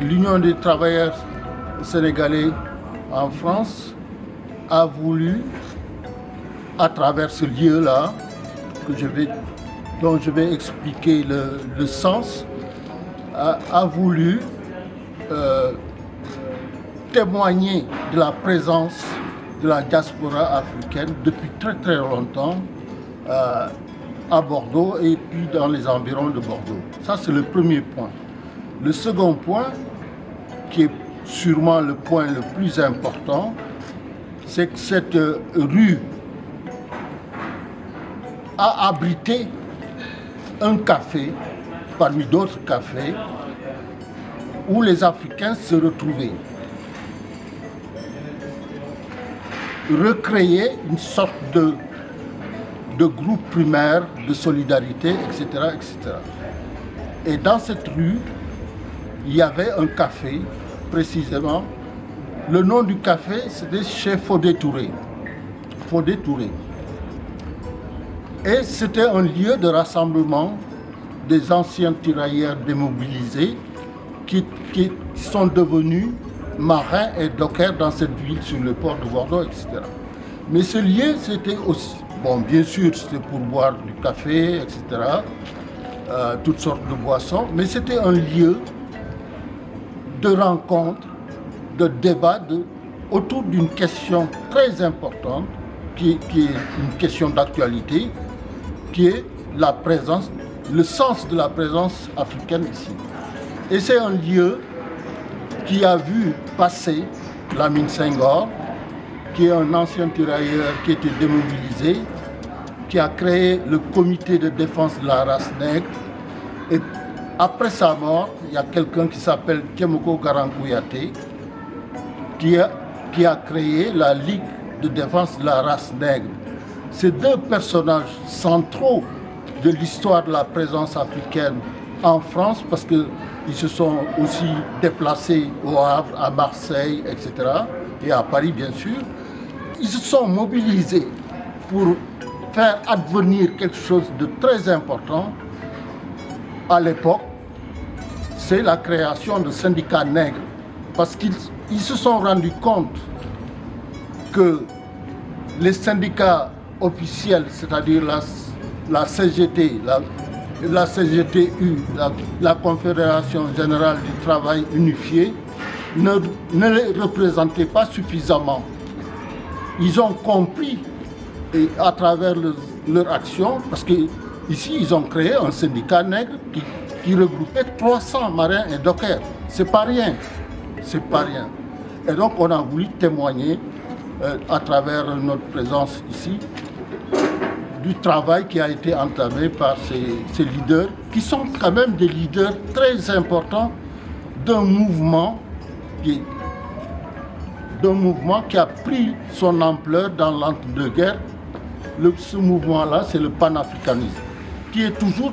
l'Union des travailleurs sénégalais en France a voulu, à travers ce lieu-là, dont je vais expliquer le sens, a voulu témoigner de la présence de la diaspora africaine depuis très très longtemps à Bordeaux et puis dans les environs de Bordeaux. Ça, c'est le premier point. Le second point, qui est sûrement le point le plus important, c'est que cette rue a abrité un café, parmi d'autres cafés, où les Africains se retrouvaient. Recréer une sorte de groupe primaire de solidarité, etc., etc. Et dans cette rue, il y avait un café, précisément. Le nom du café, c'était chez Fodé Touré. Fodé Touré. Et c'était un lieu de rassemblement des anciens tirailleurs démobilisés qui sont devenus marins et dockers dans cette ville, sur le port de Bordeaux, etc. Mais ce lieu, c'était aussi... Bon, bien sûr, c'était pour boire du café, etc., toutes sortes de boissons, mais c'était un lieu de rencontre, de débat autour d'une question très importante, qui est une question d'actualité, qui est la présence, le sens de la présence africaine ici. Et c'est un lieu qui a vu passer Lamine Senghor, qui est un ancien tirailleur qui était démobilisé, qui a créé le comité de défense de la race nègre. Et après sa mort, il y a quelqu'un qui s'appelle Kemoko Garankouyaté, qui a créé la Ligue de défense de la race nègre. Ces deux personnages centraux de l'histoire de la présence africaine en France, parce qu'ils se sont aussi déplacés au Havre, à Marseille, etc., et à Paris, bien sûr. Ils se sont mobilisés pour faire advenir quelque chose de très important à l'époque. C'est la création de syndicats nègres, parce qu'ils se sont rendus compte que les syndicats officiels, c'est-à-dire la CGT, la CGTU, la Confédération Générale du Travail Unifié, ne les représentaient pas suffisamment. Ils ont compris, et à travers leur action, parce qu'ici, ils ont créé un syndicat nègre qui regroupait 300 marins et dockers. C'est pas rien. C'est pas rien. Et donc, on a voulu témoigner, à travers notre présence ici, du travail qui a été entamé par ces leaders, qui sont quand même des leaders très importants d'un mouvement qui a pris son ampleur dans l'entre-deux-guerres. Ce mouvement-là, c'est le panafricanisme, qui est toujours